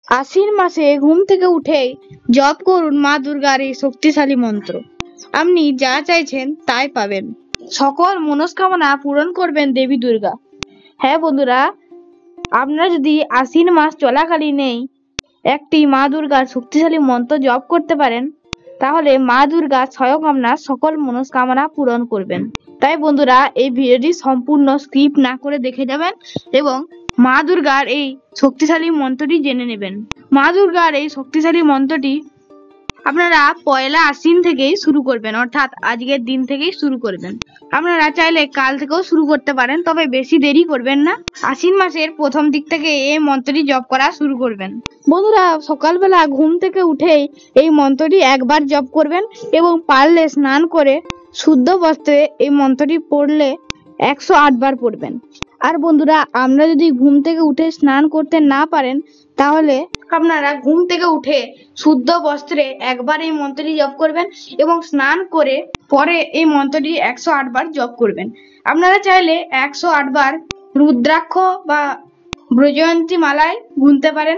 আশ্বিন মাসে ঘুম থেকে উঠেই জপ করুন মা দুর্গার এই শক্তিশালী মন্ত্র। আপনি যা চাইছেন তাই পাবেন। সকল মনস্কামনা পূরণ করবেন দেবী দুর্গা। হ্যাঁ বন্ধুরা, আপনারা যদি আশ্বিন মাস চলাকালীনই একটি মা দুর্গার শক্তিশালী মন্ত্র জপ করতে পারেন, তাহলে মা দুর্গা স্বয়ং আপনার সকল মনস্কামনা পূরণ করবেন। তাই বন্ধুরা, এই ভিডিওটি সম্পূর্ণ স্কিপ না করে দেখে যাবেন এবং মা দুর্গার এই শক্তিশালী মন্ত্রটি জেনে নেবেন। মা দুর্গার এই শক্তিশালী মন্ত্রটি আপনারা পয়লা আশ্বিন থেকেই শুরু করবেন, অর্থাৎ আজকের দিন থেকেই শুরু করবেন। আপনারা চাইলে কাল থেকেও শুরু করতে পারেন, তবে বেশি দেরি করবেন না। আশ্বিন মাসের প্রথম দিক থেকে এই মন্ত্রটি জপ করা শুরু করবেন। বন্ধুরা, সকালবেলা ঘুম থেকে উঠেই এই মন্ত্রটি একবার জপ করবেন এবং পারলে স্নান করে শুদ্ধ বস্ত্রে এই মন্ত্রটি পড়লে 108 বার পড়বেন। আর বন্ধুরা, আমরা যদি ঘুম থেকে উঠে স্নান করতে না পারেন, তাহলে আপনারা ঘুম থেকে উঠে শুদ্ধ বস্ত্রে একবার এই মন্ত্রটি জপ করবেন এবং স্নান করে পরে এই মন্ত্রটি 108 বার জপ করবেন। আপনারা চাইলে 108 বার রুদ্রাক্ষ বা ব্রজয়ন্তী মালায় গুনতে পারেন,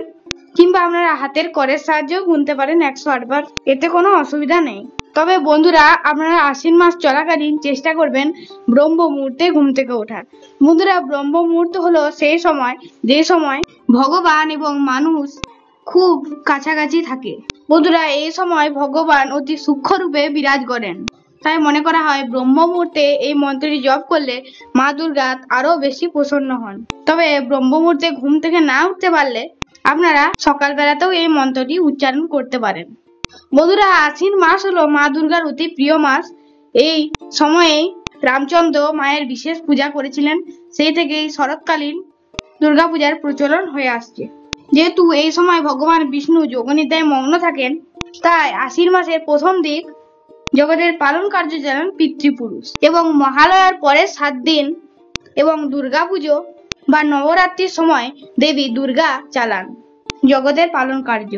কিংবা আপনারা হাতের করের সাহায্যেও গুনতে পারেন 108 বার, এতে কোনো অসুবিধা নেই। তবে বন্ধুরা, আপনারা আশ্বিন মাস চলাকালীন চেষ্টা করবেন ব্রহ্ম মুহূর্তে ঘুম থেকে ওঠার। বন্ধুরা, ব্রহ্ম মুহূর্ত হলো সেই সময় যে সময় ভগবান এবং মানুষ খুব কাছাকাছি থাকে। বন্ধুরা, এই সময় ভগবান অতি সূক্ষ্ম রূপে বিরাজ করেন। তাই মনে করা হয় ব্রহ্ম মুহূর্তে এই মন্ত্রটি জপ করলে মা দুর্গা আরো বেশি প্রসন্ন হন। তবে ব্রহ্ম মুহূর্তে ঘুম থেকে না উঠতে পারলে আপনারা সকালবেলাতেও এই মন্ত্রটি উচ্চারণ করতে পারেন। বন্ধুরা, আশ্বিন মাস হলো মা দুর্গার অতি প্রিয় মাস। এই সময়ে রামচন্দ্র মায়ের বিশেষ পূজা করেছিলেন, সেই থেকেই শরৎকালীন দুর্গা পূজার প্রচলন হয়ে আসছে। যেহেতু এই সময় ভগবান বিষ্ণু যোগনিদ্রায় মগ্ন থাকেন, তাই আশ্বিন মাসের প্রথম দিক জগতের পালন কার্য চালান পিতৃপুরুষ এবং মহালয়ার পরের 7 দিন এবং দুর্গা পুজো বা নবরাত্রির সময় দেবী দুর্গা চালান জগতের পালন কার্য।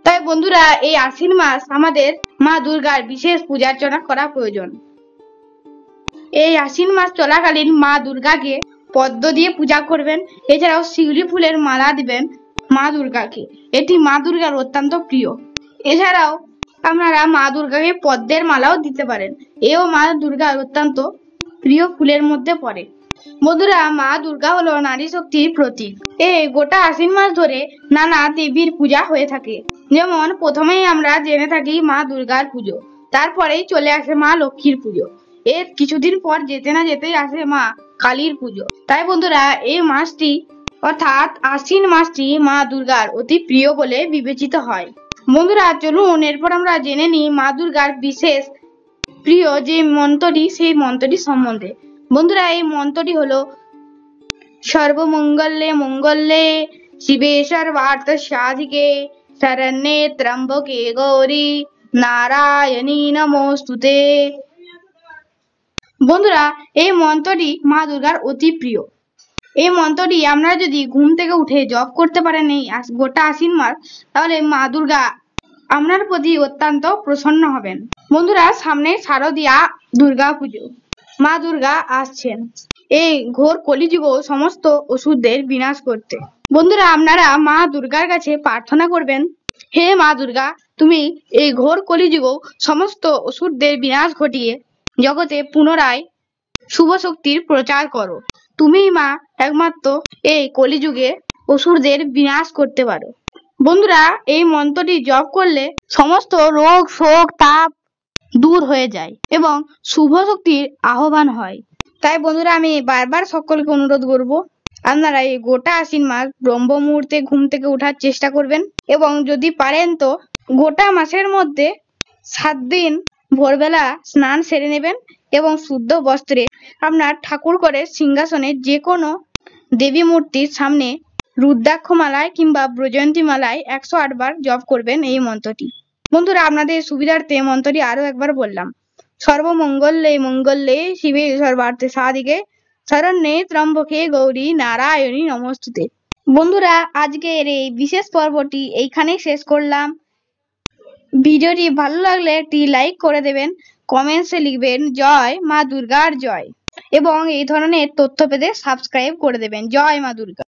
তাই বন্ধুরা, এই আশ্বিন মাস আমাদের মা দুর্গার বিশেষ পূজা অর্চনা করা প্রয়োজন। এই আশ্বিন মাস চলাকালীন মা দুর্গাকে পদ্ম দিয়ে পূজা করবেন। এছাড়াও শিউলি ফুলের মালা দিবেন মা দুর্গাকে, এটি মা দুর্গার অত্যন্ত প্রিয়। এছাড়াও আপনারা মা দুর্গাকে পদ্মের মালাও দিতে পারেন, এও মা দুর্গার অত্যন্ত প্রিয় ফুলের মধ্যে পড়ে। বন্ধুরা, মা দুর্গা হলো নারী শক্তির প্রতীক। এই গোটা আশ্বিন মাস ধরে নানা দেবীর পূজা হয়ে থাকে। যেমন প্রথমেই আমরা জেনে থাকি মা দুর্গার পুজো, তারপরেই চলে আসে মা লক্ষ্মীর পুজো, এর কিছুদিন পর যেতে না যেতেই আসে মা কালীর পুজো। তাই বন্ধুরা, এই মাসটি অর্থাৎ আশ্বিন মাসটি মা দুর্গার অতি প্রিয় বলে বিবেচিত হয়। বন্ধুরা, চলুন এরপর আমরা জেনে নিই মা দুর্গার বিশেষ প্রিয় যে মন্ত্রটি, সেই মন্ত্রটি সম্বন্ধে। বন্ধুরা, এই মন্ত্রটি হলো সর্বমঙ্গলে মঙ্গলে শিবে সর্বার্থ সাধিকে শরণ্যে ত্র্যম্বকে গৌরী নারায়ণী নমস্তুতে। বন্ধুরা, এই মন্ত্রটি মা দুর্গার অতি প্রিয়। এই মন্ত্রটি আমরা যদি ঘুম থেকে উঠে জপ করতে পারেন এই গোটা আশ্বিন মাস, তাহলে মা দুর্গা আপনার প্রতি অত্যন্ত প্রসন্ন হবেন। বন্ধুরা, সামনে শারদীয়া দুর্গা পুজো, মা দুর্গা আসছেন এই ঘোর কলিযুগ সমস্ত অসুরদের বিনাশ করতে। বন্ধুরা, আপনারা মা দুর্গার কাছে প্রার্থনা করবেন, হে মা দুর্গা, তুমি এই ঘোর কলিযুগ সমস্ত অসুরদের বিনাশ ঘটিয়ে জগতে পুনরায় শুভ শক্তির প্রচার করো। তুমিই মা একমাত্র এই কলিযুগে অসুরদের বিনাশ করতে পারো। বন্ধুরা, এই মন্ত্রটি জপ করলে সমস্ত রোগ শোক তাপ দূর হয়ে যায় এবং শুভ শক্তির আহ্বান হয়। তাই বন্ধুরা, আমি বারবার সকলকে অনুরোধ করব, আপনারা এই গোটা আশ্বিন মাস ব্রহ্ম মুহূর্তে ঘুম থেকে ওঠার চেষ্টা করবেন এবং যদি পারেন তো গোটা মাসের মধ্যে 7 দিন ভোরবেলা স্নান সেরে নেবেন এবং শুদ্ধ বস্ত্রে আপনার ঠাকুর করে সিংহাসনে যে কোনো দেবী মূর্তির সামনে রুদ্রাক্ষ মালায় কিংবা ব্রজয়ন্তী মালায় 108 বার জপ করবেন এই মন্ত্রটি। বন্ধুরা, আপনাদের সুবিধার্থে মন্ত্রটি আরো একবার বললাম, সর্বমঙ্গলে মঙ্গলে শিবে সর্বার্থ সাধিকে শরণ্যে ত্র্যম্বকে গৌরী নারায়ণী নমস্তুতে। বন্ধুরা, আজকের এই বিশেষ পর্বটি এইখানেই শেষ করলাম। ভিডিওটি ভালো লাগলে একটি লাইক করে দেবেন, কমেন্টসে লিখবেন জয় মা দুর্গার জয় এবং এই ধরনের তথ্য পেতে সাবস্ক্রাইব করে দেবেন। জয় মা দুর্গা।